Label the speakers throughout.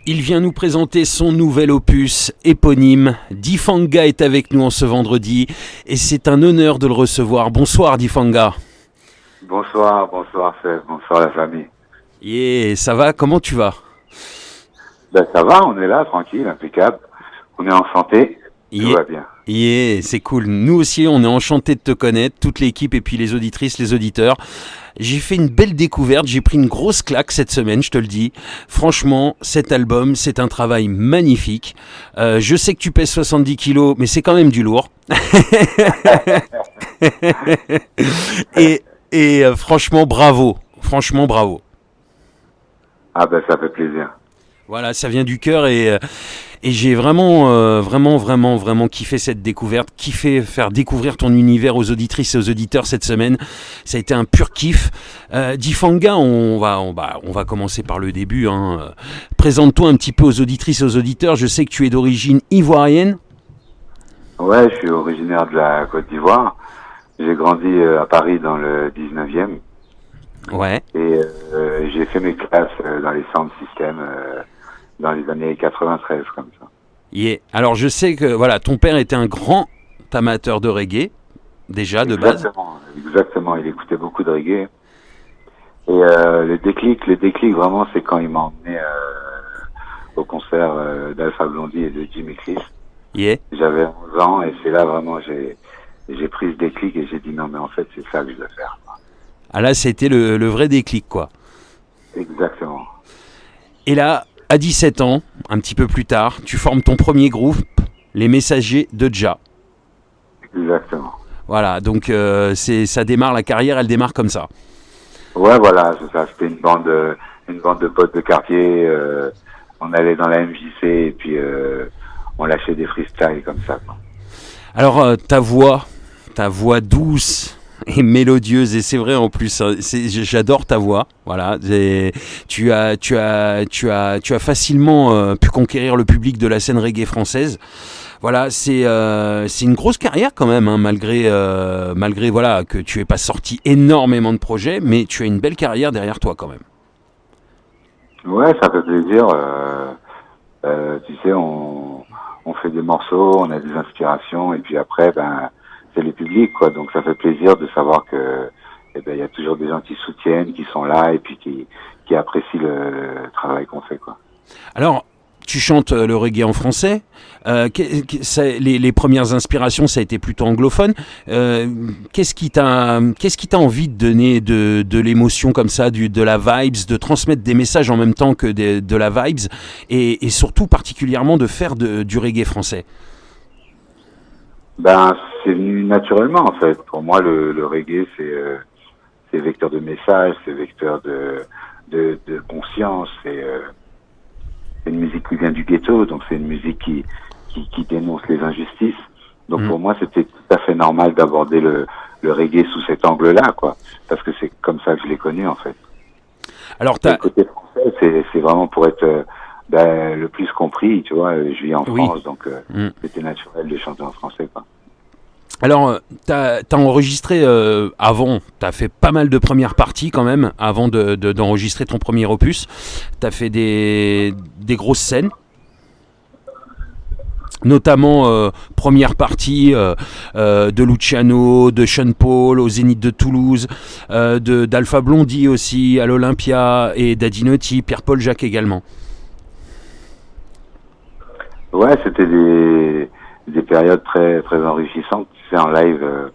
Speaker 1: Il vient nous présenter son nouvel opus éponyme. Difanga est avec nous en ce vendredi et c'est un honneur de le recevoir. Bonsoir Difanga.
Speaker 2: Bonsoir Seb, bonsoir la famille.
Speaker 1: Yeah, ça va? Comment tu vas?
Speaker 2: Ben ça va, on est là, tranquille, impeccable. On est en santé, tout va bien.
Speaker 1: Yeah, c'est cool. Nous aussi, on est enchantés de te connaître, toute l'équipe et puis les auditrices, les auditeurs. J'ai fait une belle découverte, j'ai pris une grosse claque cette semaine, je te le dis. Franchement, cet album, c'est un travail magnifique. Je sais que tu pèses 70 kilos, mais c'est quand même du lourd. et franchement, bravo. Franchement, bravo.
Speaker 2: Ah ben ça fait plaisir.
Speaker 1: Voilà, ça vient du cœur et j'ai vraiment kiffé cette découverte, kiffé faire découvrir ton univers aux auditrices et aux auditeurs cette semaine. Ça a été un pur kiff. Difanga, on va commencer par le début. Présente-toi un petit peu aux auditrices et aux auditeurs. Je sais que tu es d'origine ivoirienne.
Speaker 2: Ouais, je suis originaire de la Côte d'Ivoire. J'ai grandi à Paris dans le 19e.
Speaker 1: Ouais.
Speaker 2: Et j'ai fait mes classes dans les sound systems dans les années 93 comme ça.
Speaker 1: Yeah. Alors je sais que voilà, ton père était un grand amateur de reggae déjà de base.
Speaker 2: Exactement, il écoutait beaucoup de reggae. Et le déclic vraiment, c'est quand il m'a emmené au concert d'Alpha Blondy et de Jimmy Cliff.
Speaker 1: Yeah.
Speaker 2: J'avais 11 ans et c'est là vraiment j'ai pris ce déclic et j'ai dit non mais en fait c'est ça que je dois faire.
Speaker 1: Ah là, c'était le vrai déclic quoi.
Speaker 2: Exactement.
Speaker 1: Et là, à 17 ans, un petit peu plus tard, tu formes ton premier groupe, les Messagers de Jah.
Speaker 2: Exactement.
Speaker 1: Voilà, donc ça démarre, la carrière, elle démarre comme ça.
Speaker 2: Ouais, voilà, c'est ça. C'était une bande de potes de quartier. On allait dans la MJC et puis on lâchait des freestyles comme ça, quoi.
Speaker 1: Alors, ta voix douce et mélodieuse, et c'est vrai en plus, j'adore ta voix. Voilà, tu as facilement pu conquérir le public de la scène reggae française. Voilà, c'est une grosse carrière quand même, hein, malgré voilà que tu aies pas sorti énormément de projets, mais tu as une belle carrière derrière toi quand même.
Speaker 2: Ouais, ça fait plaisir. Tu sais, on fait des morceaux, on a des inspirations, et puis après, c'est le public, quoi. Donc ça fait plaisir de savoir que, il y a toujours des gens qui soutiennent, qui sont là, et puis qui apprécient le travail qu'on fait, quoi.
Speaker 1: Alors, tu chantes le reggae en français. Les premières inspirations, ça a été plutôt anglophone. Qu'est-ce qui t'a envie de donner de l'émotion comme ça, de la vibes, de transmettre des messages en même temps que de la vibes, et surtout particulièrement de faire du reggae français?
Speaker 2: C'est venu naturellement, en fait. Pour moi, le reggae, c'est vecteur de message, c'est vecteur de conscience, c'est une musique qui vient du ghetto, donc c'est une musique qui dénonce les injustices. Donc pour moi, c'était tout à fait normal d'aborder le reggae sous cet angle-là, quoi. Parce que c'est comme ça que je l'ai connu, en fait.
Speaker 1: Alors,
Speaker 2: le côté français, c'est vraiment pour être le plus compris, tu vois. Je vis en France, donc c'était naturel de chanter en français, quoi.
Speaker 1: Alors, t'as enregistré avant, t'as fait pas mal de premières parties quand même, avant d'enregistrer ton premier opus. T'as fait des grosses scènes, notamment première partie de Luciano, de Sean Paul au Zénith de Toulouse, d'Alpha Blondy aussi à l'Olympia, et d'Adinotti, Pierre-Paul Jacques également.
Speaker 2: Ouais, c'était des périodes très très enrichissantes. Tu sais, en live,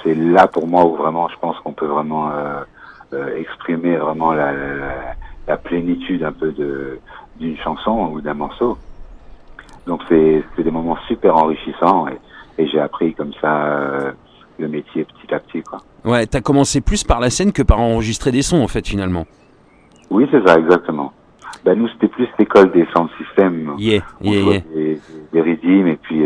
Speaker 2: c'est là pour moi où vraiment je pense qu'on peut vraiment exprimer vraiment la plénitude un peu d'une chanson ou d'un morceau. Donc c'est des moments super enrichissants et j'ai appris comme ça le métier petit à petit, quoi.
Speaker 1: Ouais, t'as commencé plus par la scène que par enregistrer des sons en fait finalement.
Speaker 2: Oui, c'est ça, exactement. Nous c'était plus l'école des sound systems.
Speaker 1: Yeah.
Speaker 2: Des rythmes et puis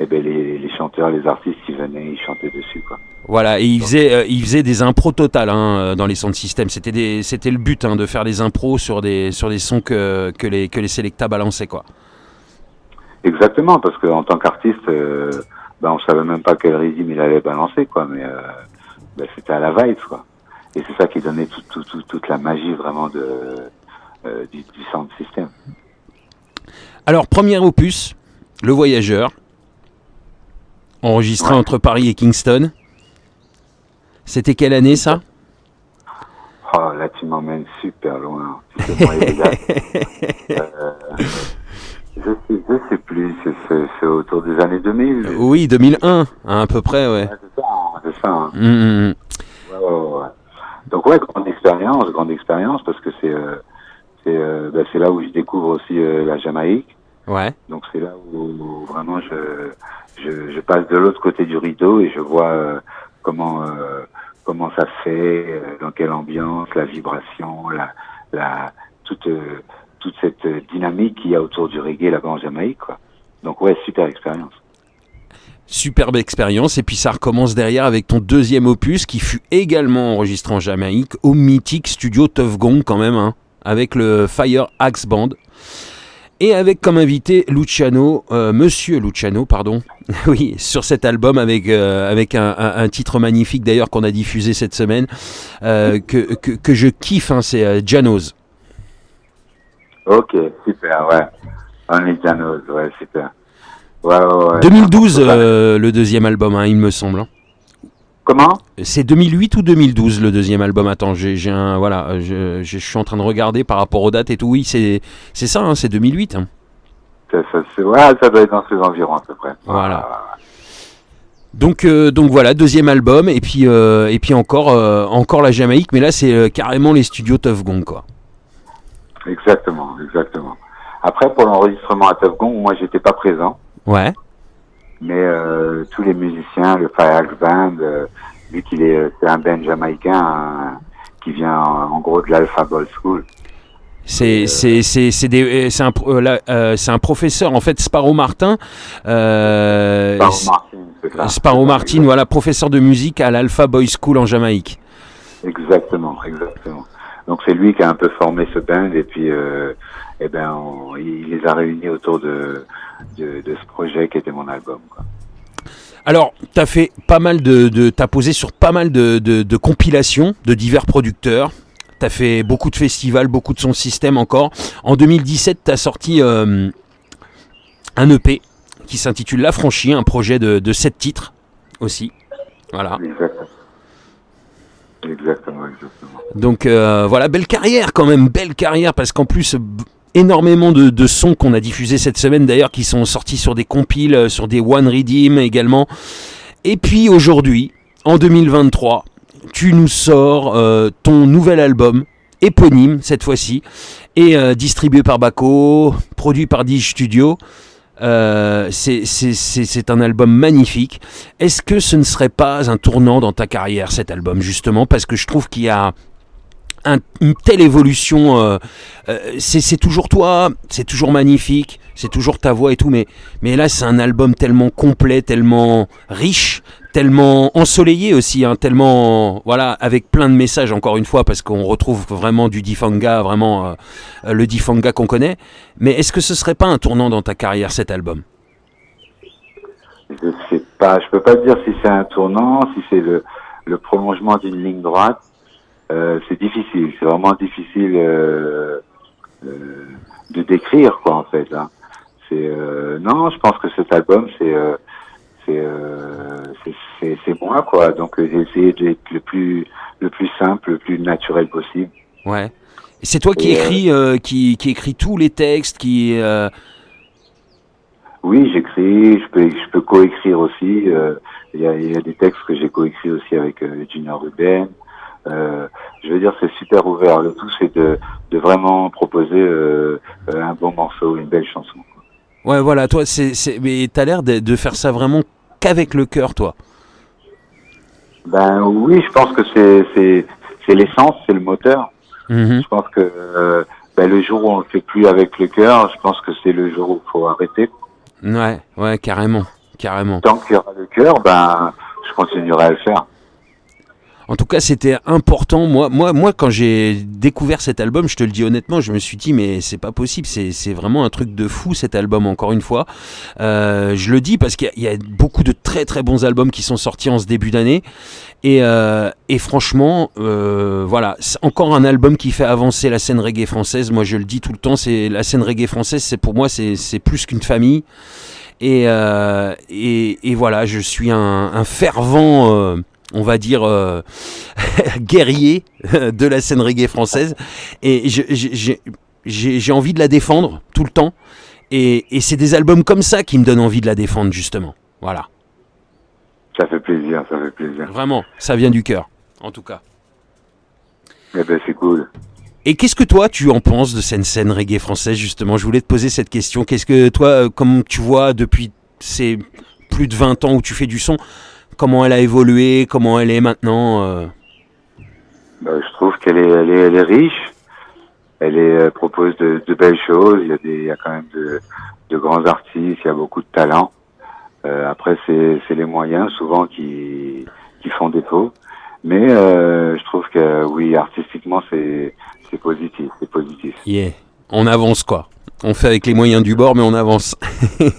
Speaker 2: les chanteurs, les artistes qui venaient, ils chantaient dessus, quoi.
Speaker 1: Voilà, et ils faisaient des impros totales dans les sound systems. C'était le but, de faire des impros sur des sons que les Selecta balançaient, quoi.
Speaker 2: Exactement, parce que en tant qu'artiste, on savait même pas quel rythme il allait balancer, quoi, mais c'était à la vibe, quoi. Et c'est ça qui donnait toute la magie vraiment du sound system.
Speaker 1: Alors, premier opus, Le Voyageur, enregistré entre Paris et Kingston. C'était quelle année ça?
Speaker 2: Oh, là, tu m'emmènes super loin. Tu sais, moi, les dates. Je sais plus, c'est autour des années 2000.
Speaker 1: Oui, 2001, à peu près, ouais.
Speaker 2: Ouais, c'est ça. Hein.
Speaker 1: Mmh.
Speaker 2: Ouais. Donc ouais, grande expérience, parce que c'est là où je découvre aussi la Jamaïque.
Speaker 1: Ouais.
Speaker 2: Donc c'est là où vraiment je passe de l'autre côté du rideau et je vois comment ça se fait, dans quelle ambiance, la vibration, toute cette dynamique qu'il y a autour du reggae là-bas en Jamaïque, quoi. Donc ouais, super expérience.
Speaker 1: Superbe expérience, et puis ça recommence derrière avec ton deuxième opus qui fut également enregistré en Jamaïque au mythique studio Tuff Gong quand même, hein, avec le Fire Axe Band. Et avec comme invité Monsieur Luciano, pardon, oui, sur cet album avec un titre magnifique d'ailleurs qu'on a diffusé cette semaine, que je kiffe, hein, c'est Janos.
Speaker 2: Ok, super, ouais. Only Janos, ouais, super. Ouais.
Speaker 1: 2012, le deuxième album, hein, il me semble. Hein.
Speaker 2: Comment?
Speaker 1: C'est 2008 ou 2012 le deuxième album? Attends, je suis en train de regarder par rapport aux dates et tout. Oui, c'est ça, hein, c'est 2008. Hein.
Speaker 2: Ça doit être dans ces environs à peu près.
Speaker 1: Voilà. Donc voilà, deuxième album, et puis encore la Jamaïque, mais là c'est carrément les studios Tuff Gong, quoi.
Speaker 2: Exactement. Après, pour l'enregistrement à Tuff Gong, moi j'étais pas présent.
Speaker 1: Ouais.
Speaker 2: Mais tous les musiciens, le Fire Axe Band, vu c'est un band jamaïcain qui vient en gros de l'Alpha Boy School.
Speaker 1: C'est un professeur en fait, Sparrow Martin. Sparrow Martin, voilà, professeur de musique à l'Alpha Boy School en Jamaïque.
Speaker 2: Exactement. Donc c'est lui qui a un peu formé ce band et puis il les a réunis autour de ce projet qui était mon album, quoi.
Speaker 1: Alors, t'as fait pas mal t'as posé sur pas mal de compilations de divers producteurs. T'as fait beaucoup de festivals, beaucoup de son système encore. En 2017, t'as sorti un EP qui s'intitule L'Affranchi, un projet de 7 titres aussi. Voilà.
Speaker 2: Exactement.
Speaker 1: Donc voilà, belle carrière quand même, parce qu'en plus énormément de sons qu'on a diffusés cette semaine d'ailleurs qui sont sortis sur des compiles, sur des One Redeem également. Et puis aujourd'hui, en 2023, tu nous sors ton nouvel album, éponyme cette fois-ci, et distribué par Baco, produit par Dige Studio. C'est un album magnifique. Est-ce que ce ne serait pas un tournant dans ta carrière, cet album, justement, parce que je trouve qu'il y a une telle évolution, c'est toujours toi, c'est toujours magnifique, c'est toujours ta voix et tout, mais là c'est un album tellement complet, tellement riche, tellement ensoleillé aussi, hein, tellement, voilà, avec plein de messages encore une fois, parce qu'on retrouve vraiment du Difanga, vraiment le Difanga qu'on connaît. Mais est-ce que ce serait pas un tournant dans ta carrière, cet album?
Speaker 2: Je sais pas, je peux pas te dire si c'est un tournant, si c'est le prolongement d'une ligne droite. C'est difficile, c'est vraiment difficile de décrire, quoi, en fait. Hein. Non, je pense que cet album, c'est moi, quoi. Donc j'ai essayé d'être le plus simple, le plus naturel possible.
Speaker 1: Ouais. Et c'est toi qui écris, qui écris tous les textes, qui.
Speaker 2: Oui, j'écris, je peux coécrire aussi. Il y a des textes que j'ai coécrits aussi avec Junior Ruben. Je veux dire, c'est super ouvert. Le tout, c'est de vraiment proposer un bon morceau, une belle chanson.
Speaker 1: Ouais, voilà, toi, mais t'as l'air de faire ça vraiment qu'avec le cœur, toi.
Speaker 2: Ben oui, je pense que c'est l'essence, c'est le moteur. Je pense que le jour où on le fait plus avec le cœur, je pense que c'est le jour où il faut arrêter.
Speaker 1: Ouais, carrément.
Speaker 2: Tant qu'il y aura le cœur, je continuerai à le faire.
Speaker 1: En tout cas, c'était important. Moi, quand j'ai découvert cet album, je te le dis honnêtement, je me suis dit, mais c'est pas possible. C'est vraiment un truc de fou, cet album, encore une fois. Je le dis parce qu'il y a beaucoup de très très bons albums qui sont sortis en ce début d'année. Et franchement, voilà, c'est encore un album qui fait avancer la scène reggae française. Moi, je le dis tout le temps, c'est la scène reggae française. C'est pour moi, c'est plus qu'une famille. Et voilà, je suis un fervent, on va dire, guerrier de la scène reggae française. Et j'ai envie de la défendre tout le temps. Et c'est des albums comme ça qui me donnent envie de la défendre, justement. Voilà.
Speaker 2: Ça fait plaisir, ça fait plaisir.
Speaker 1: Vraiment, ça vient du cœur, en tout cas.
Speaker 2: Eh ben, c'est cool.
Speaker 1: Et qu'est-ce que toi, tu en penses de cette scène reggae française, justement? Je voulais te poser cette question. Qu'est-ce que toi, comme tu vois, depuis ces plus de 20 ans où tu fais du son, comment elle a évolué, comment elle est maintenant
Speaker 2: Je trouve qu'elle est riche. Elle propose de belles choses. Il y a quand même de grands artistes. Il y a beaucoup de talent. Après, c'est les moyens souvent qui font défaut. Mais je trouve que oui, artistiquement, c'est positif. C'est positif.
Speaker 1: Yeah. On avance, quoi. On fait avec les moyens du bord, mais on avance.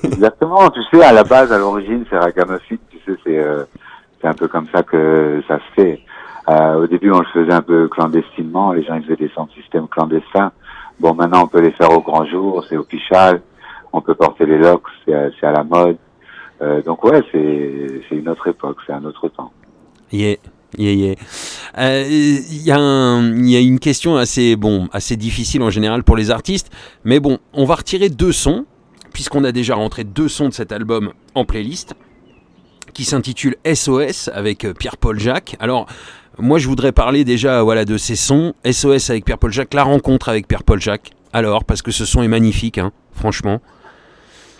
Speaker 2: Exactement. Tu sais, à la base, à l'origine, c'est Ragamuffin. Tu sais, c'est un peu comme ça que ça se fait. Au début, on le faisait un peu clandestinement. Les gens, ils faisaient des sound systems clandestins. Bon, maintenant, on peut les faire au grand jour. C'est official. On peut porter les locks. C'est à la mode. Donc ouais, c'est une autre époque. C'est un autre temps.
Speaker 1: Yeah. Il y a une question assez difficile en général pour les artistes, mais bon, on va retirer 2 sons, puisqu'on a déjà rentré 2 sons de cet album en playlist, qui s'intitule SOS avec Pierre-Paul Jacques. Alors, moi je voudrais parler déjà de ces sons, SOS avec Pierre-Paul Jacques, la rencontre avec Pierre-Paul Jacques, alors, parce que ce son est magnifique, hein, franchement.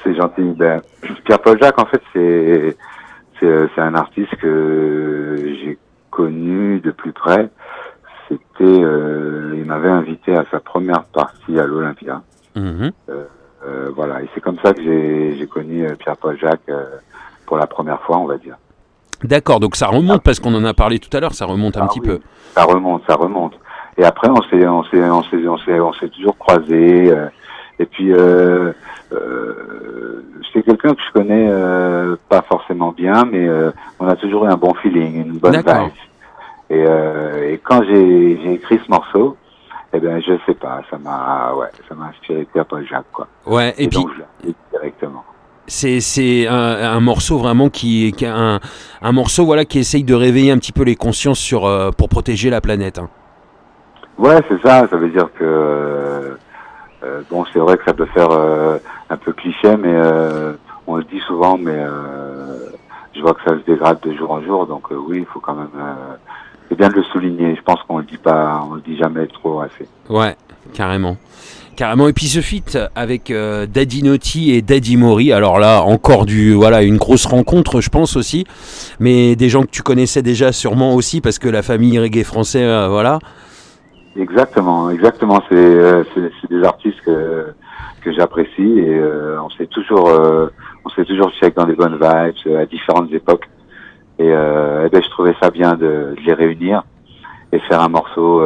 Speaker 1: C'est
Speaker 2: gentil. Pierre-Paul Jacques, en fait, c'est un artiste que j'ai connu de plus près. Il m'avait invité à sa première partie à l'Olympia.
Speaker 1: Mmh.
Speaker 2: Voilà, et c'est comme ça que j'ai connu Pierre-Paul Jacques pour la première fois, on va dire.
Speaker 1: D'accord, donc ça remonte parce qu'on en a parlé tout à l'heure, ça remonte un petit peu.
Speaker 2: Ça remonte. Et après, on s'est toujours croisés. Et puis, c'est quelqu'un que je connais pas forcément bien, mais on a toujours eu un bon feeling, une bonne vibe. Et quand j'ai écrit ce morceau, eh ben je sais pas, ça m'a inspiré Pierre-Paul Jacques, quoi.
Speaker 1: Ouais, et puis
Speaker 2: donc je l'ai dit directement.
Speaker 1: C'est un morceau vraiment qui un morceau qui essaye de réveiller un petit peu les consciences pour protéger la planète. Hein.
Speaker 2: Ouais, c'est ça. Ça veut dire que bon, c'est vrai que ça peut faire un peu cliché, mais on le dit souvent, mais je vois que ça se dégrade de jour en jour, donc oui, il faut quand même. C'est bien de le souligner. Je pense qu'on le dit jamais trop assez.
Speaker 1: Ouais, carrément. Et puis ce feat avec Daddy Naughty et Daddy Mori, alors là encore une grosse rencontre, je pense aussi, mais des gens que tu connaissais déjà sûrement aussi parce que la famille reggae français, voilà.
Speaker 2: Exactement. C'est des artistes que j'apprécie et on s'est toujours check dans des bonnes vibes à différentes époques et je trouvais ça bien de les réunir et faire un morceau.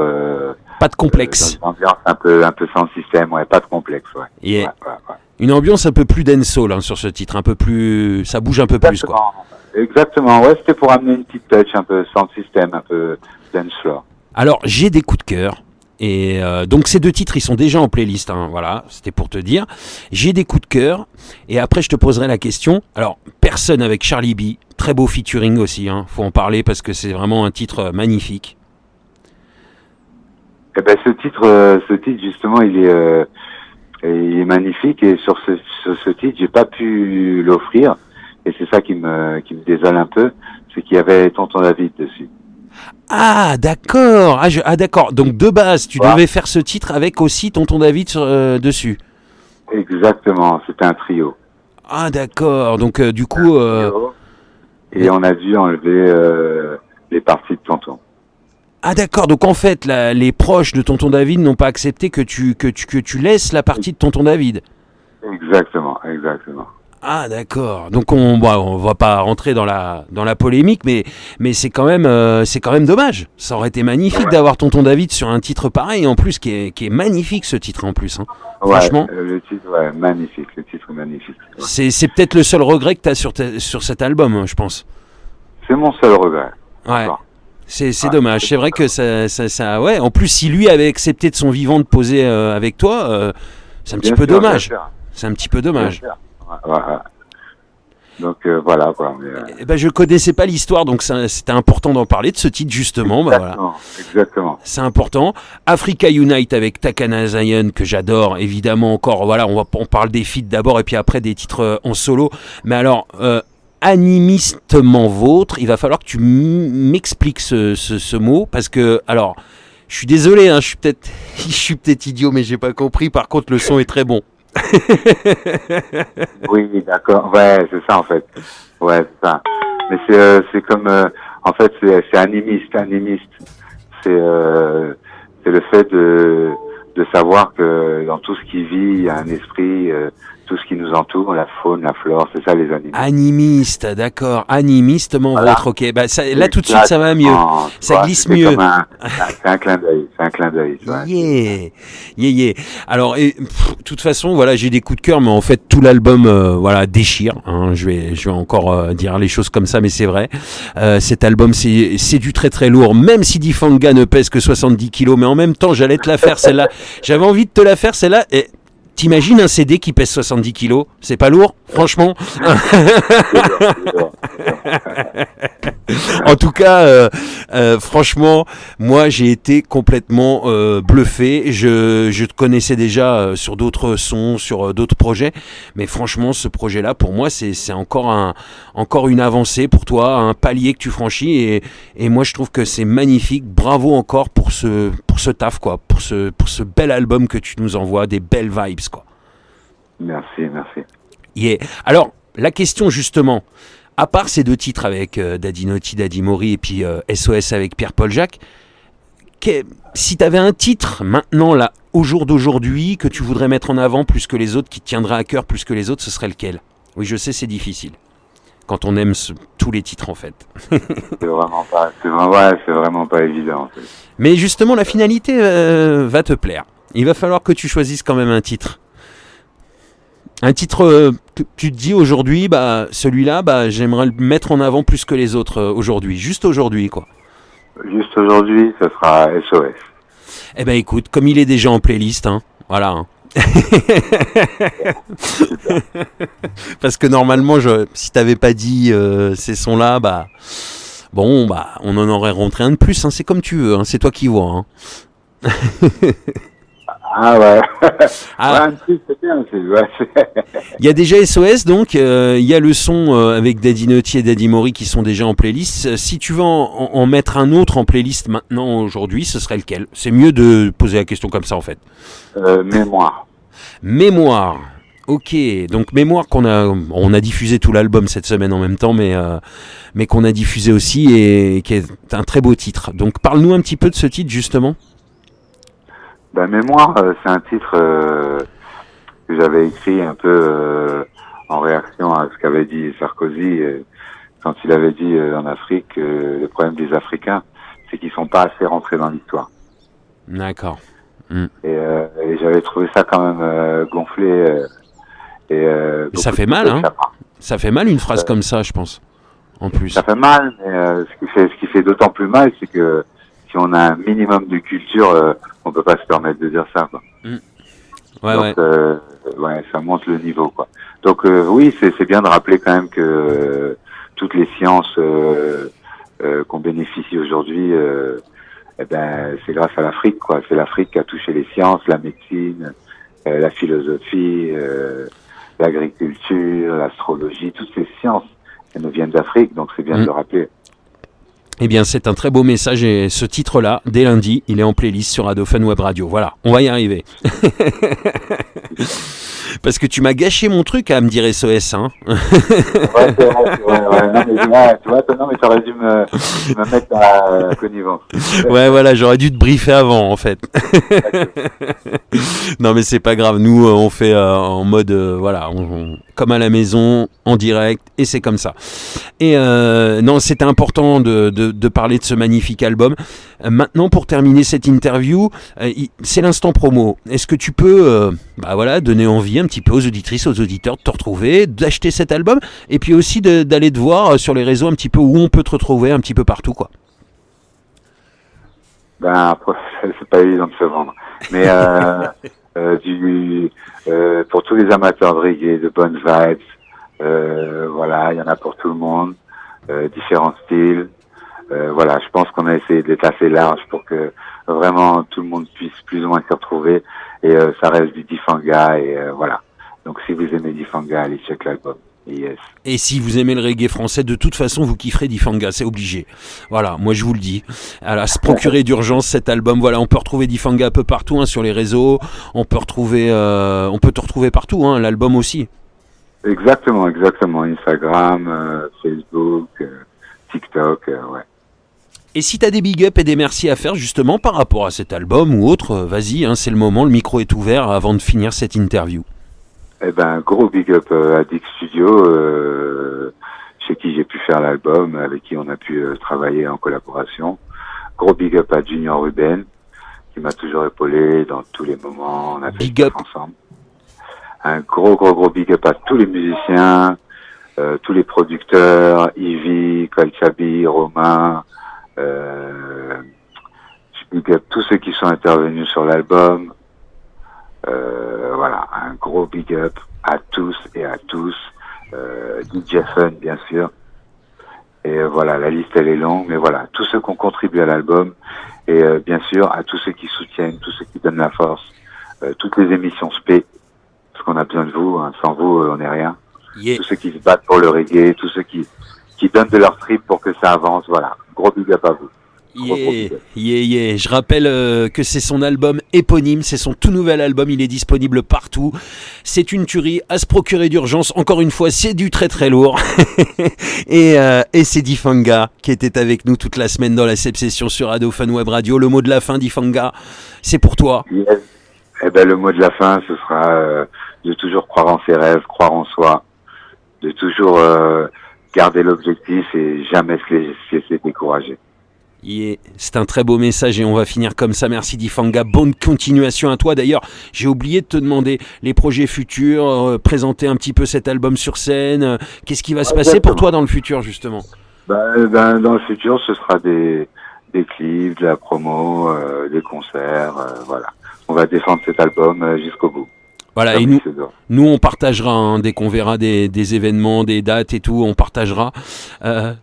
Speaker 1: Pas de complexe.
Speaker 2: Dans une ambiance un peu sans système, ouais, pas de complexe, ouais.
Speaker 1: Yeah.
Speaker 2: Ouais.
Speaker 1: Une ambiance un peu plus dancehall sur ce titre, un peu plus, ça bouge un peu plus, quoi.
Speaker 2: Exactement, ouais, c'était pour amener une petite touch un peu sans système, un peu dancehall.
Speaker 1: Alors, j'ai des coups de cœur. Et donc ces 2 titres, ils sont déjà en playlist, hein, voilà, c'était pour te dire. J'ai des coups de cœur, et après je te poserai la question. Alors, Personne avec Charlie B, très beau featuring aussi, hein, faut en parler parce que c'est vraiment un titre magnifique.
Speaker 2: Eh ben ce titre justement, il est magnifique, et sur ce titre, j'ai pas pu l'offrir, et c'est ça qui me désole un peu, c'est qu'il y avait Tonton David dessus.
Speaker 1: Ah d'accord, d'accord. Donc de base, tu devais faire ce titre avec aussi Tonton David dessus.
Speaker 2: Exactement, c'était un trio.
Speaker 1: Ah d'accord, donc du coup...
Speaker 2: Et on a dû enlever les parties de Tonton.
Speaker 1: Ah d'accord, donc en fait, les proches de Tonton David n'ont pas accepté que tu laisses la partie de Tonton David.
Speaker 2: Exactement.
Speaker 1: Ah d'accord. Donc on va pas rentrer dans la polémique, mais c'est quand même dommage. Ça aurait été magnifique d'avoir Tonton David sur un titre pareil en plus qui est magnifique ce titre en plus. Hein.
Speaker 2: Ouais,
Speaker 1: Franchement,
Speaker 2: le titre, magnifique. Le titre est magnifique. Ouais.
Speaker 1: C'est peut-être le seul regret que tu as sur cet album, hein, je pense.
Speaker 2: C'est mon seul regret.
Speaker 1: Ouais.
Speaker 2: Encore.
Speaker 1: C'est dommage. C'est vrai que ça ouais. En plus, si lui avait accepté de son vivant de poser avec toi, c'est un petit peu dommage. C'est un petit peu dommage.
Speaker 2: Ouais. Donc voilà quoi. Mais,
Speaker 1: je connaissais pas l'histoire, donc c'était important d'en parler de ce titre justement.
Speaker 2: Exactement.
Speaker 1: C'est important. Africa Unite avec Takana Zion que j'adore évidemment encore. Voilà, on parle des feats d'abord et puis après des titres en solo. Mais alors animistement vôtre, il va falloir que tu m'expliques ce mot parce que alors je suis désolé, hein, je suis peut-être idiot mais j'ai pas compris. Par contre le son est très bon.
Speaker 2: Oui, d'accord. Ouais, c'est ça en fait. Ouais, c'est ça. Mais c'est comme en fait c'est animiste. C'est le fait de savoir que dans tout ce qui vit, il y a un esprit, tout ce qui nous entoure, la faune, la flore, c'est ça les animistes.
Speaker 1: Animiste, d'accord. Animistement vôtre, ok. Là tout de suite ça va mieux. Ça glisse mieux.
Speaker 2: C'est un clin d'œil.
Speaker 1: Yeah. Alors, de toute façon, voilà, j'ai des coups de cœur, mais en fait tout l'album, déchire. Hein. Je vais encore dire les choses comme ça, mais c'est vrai. Cet album, c'est du très très lourd. Même si Difanga ne pèse que 70 kilos, mais en même temps, j'allais te la faire celle-là. J'avais envie de te la faire celle-là. Et t'imagines un CD qui pèse 70 kilos? C'est pas lourd, franchement. En tout cas, franchement, moi j'ai été complètement bluffé. Je te connaissais déjà sur d'autres sons, sur d'autres projets, mais franchement, ce projet-là, pour moi, c'est encore une avancée pour toi, un palier que tu franchis, et moi je trouve que c'est magnifique. Bravo encore pour ce taf, quoi, pour ce bel album que tu nous envoies, des belles vibes, quoi.
Speaker 2: Merci.
Speaker 1: Yeah. Alors, la question justement. À part ces deux titres avec Daddy Naughty, Daddy Mori et puis SOS avec Pierre-Paul Jacques, si tu avais un titre maintenant, là, au jour d'aujourd'hui, que tu voudrais mettre en avant plus que les autres, qui te tiendrait à cœur plus que les autres, ce serait lequel? Oui, je sais, c'est difficile. Quand on aime tous les titres, en fait.
Speaker 2: c'est vraiment pas évident. En fait.
Speaker 1: Mais justement, la finalité va te plaire. Il va falloir que tu choisisses quand même un titre. Un titre que tu te dis aujourd'hui, celui-là, j'aimerais le mettre en avant plus que les autres aujourd'hui. Juste aujourd'hui, quoi.
Speaker 2: Juste aujourd'hui, ce sera SOS.
Speaker 1: Eh ben écoute, comme il est déjà en playlist, hein, voilà. Hein. Parce que normalement, si t'avais pas dit ces sons-là, on en aurait rentré un de plus. Hein, c'est comme tu veux, hein, c'est toi qui vois. Hein.
Speaker 2: Ah ouais.
Speaker 1: C'est bien. Il y a déjà SOS, donc il y a le son avec Daddy Naughty et Daddy Mori qui sont déjà en playlist. Si tu veux en mettre un autre en playlist maintenant, aujourd'hui, ce serait lequel? C'est mieux de poser la question comme ça en fait. Mémoire. Ok, donc Mémoire on a diffusé tout l'album cette semaine en même temps, mais qu'on a diffusé aussi et qui est un très beau titre. Donc parle-nous un petit peu de ce titre justement.
Speaker 2: Mémoire, c'est un titre que j'avais écrit un peu en réaction à ce qu'avait dit Sarkozy quand il avait dit en Afrique le problème des Africains, c'est qu'ils sont pas assez rentrés dans l'histoire.
Speaker 1: D'accord.
Speaker 2: Et j'avais trouvé ça quand même gonflé.
Speaker 1: Ça fait mal, hein. Ça fait mal une phrase comme ça, je pense. En plus.
Speaker 2: Ça fait mal, mais ce qui fait d'autant plus mal, c'est que si on a un minimum de culture, on peut pas se permettre de dire ça, quoi. Donc, ça monte le niveau, quoi. Donc oui, c'est bien de rappeler quand même que toutes les sciences qu'on bénéficie aujourd'hui, c'est grâce à l'Afrique, quoi. C'est l'Afrique qui a touché les sciences, la médecine, la philosophie, l'agriculture, l'astrologie, toutes ces sciences, elles nous viennent d'Afrique, donc c'est bien de le rappeler.
Speaker 1: Eh bien, c'est un très beau message et ce titre-là, dès lundi, il est en playlist sur Radio Fun Web Radio. Voilà, on va y arriver. Parce que tu m'as gâché mon truc à me dire SOS, hein.
Speaker 2: Ouais, c'est vrai. Non, mais t'aurais dû me mettre dans la connivence.
Speaker 1: Ouais, voilà, j'aurais dû te briefer avant, en fait. Non, mais c'est pas grave. Nous, on fait en mode, comme à la maison, en direct, et c'est comme ça. Et non, c'était important de parler de ce magnifique album. Maintenant, pour terminer cette interview, c'est l'instant promo. Est-ce que tu peux donner envie un petit peu aux auditrices, aux auditeurs de te retrouver, d'acheter cet album, et puis aussi d'aller te voir sur les réseaux un petit peu où on peut te retrouver un petit peu partout, quoi.
Speaker 2: Après, c'est pas évident de se vendre. Mais pour tous les amateurs de reggae, de bonnes vibes, voilà, il y en a pour tout le monde, différents styles. Voilà, je pense qu'on a essayé d'être assez large pour que vraiment tout le monde puisse plus ou moins s'y retrouver. Et ça reste du Difanga et voilà. Donc si vous aimez Difanga, allez check l'album. Yes.
Speaker 1: Et si vous aimez le reggae français, de toute façon, vous kifferez Difanga, c'est obligé. Voilà, moi je vous le dis. À se procurer d'urgence cet album. Voilà, on peut retrouver Difanga un peu partout, hein, sur les réseaux. On peut te retrouver partout, hein, l'album aussi.
Speaker 2: Exactement. Instagram, Facebook, TikTok, ouais.
Speaker 1: Et si t'as des big up et des merci à faire justement par rapport à cet album ou autre, vas-y, hein, c'est le moment, le micro est ouvert avant de finir cette interview.
Speaker 2: Gros big up à Dick Studio, chez qui j'ai pu faire l'album, avec qui on a pu travailler en collaboration. Gros big up à Junior Ruben, qui m'a toujours épaulé dans tous les moments, on a fait
Speaker 1: big up
Speaker 2: ensemble. Un gros big up à tous les musiciens, tous les producteurs, Ivy, Colchabi, Romain, big up tous ceux qui sont intervenus sur l'album. Voilà, un gros big up à tous et à tous. DJ Fun, bien sûr. Et voilà, la liste elle est longue, mais voilà, tous ceux qui ont contribué à l'album et bien sûr à tous ceux qui soutiennent, tous ceux qui donnent la force, toutes les émissions SP, parce qu'on a besoin de vous, hein, sans vous on n'est rien.
Speaker 1: Yeah.
Speaker 2: Tous ceux qui se battent pour le reggae, tous ceux qui donnent de leur trip pour que ça avance, voilà, gros big up à vous.
Speaker 1: Yeah. Je rappelle que c'est son album éponyme, c'est son tout nouvel album, il est disponible partout. C'est une tuerie à se procurer d'urgence. Encore une fois, c'est du très très lourd. et c'est Difanga qui était avec nous toute la semaine dans la session sur Radio Fun Web Radio. Le mot de la fin, Difanga, c'est pour toi.
Speaker 2: Yes. Le mot de la fin, ce sera de toujours croire en ses rêves, croire en soi, de toujours garder l'objectif et jamais se laisser décourager.
Speaker 1: Yeah. C'est un très beau message et on va finir comme ça. Merci Difanga, bonne continuation à toi. D'ailleurs, j'ai oublié de te demander les projets futurs, présenter un petit peu cet album sur scène. Qu'est-ce qui va se passer pour toi dans le futur justement?
Speaker 2: Dans le futur, ce sera des clips, de la promo, des concerts, voilà. On va défendre cet album jusqu'au bout.
Speaker 1: Voilà, et nous on partagera, hein, dès qu'on verra des événements, des dates et tout, on partagera.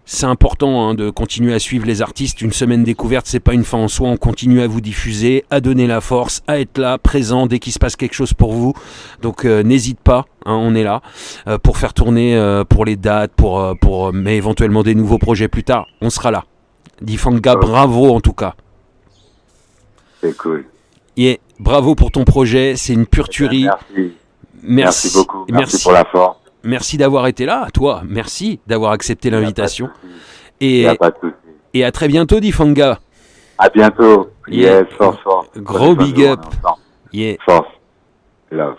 Speaker 1: C'est important, hein, de continuer à suivre les artistes. Une semaine découverte, c'est pas une fin en soi. On continue à vous diffuser, à donner la force, à être là, présent dès qu'il se passe quelque chose pour vous. Donc n'hésite pas, hein, on est là pour faire tourner, pour les dates, mais éventuellement des nouveaux projets plus tard. On sera là. Difanga, bravo en tout cas.
Speaker 2: C'est cool.
Speaker 1: Yeah, bravo pour ton projet, c'est une pure tuerie.
Speaker 2: Merci beaucoup. Merci pour la force.
Speaker 1: Merci d'avoir été là, à toi. Merci d'avoir accepté l'invitation. Et à très bientôt, Difanga.
Speaker 2: À bientôt.
Speaker 1: Yeah.
Speaker 2: Yes, force.
Speaker 1: Gros big up.
Speaker 2: Yeah. Force. Love.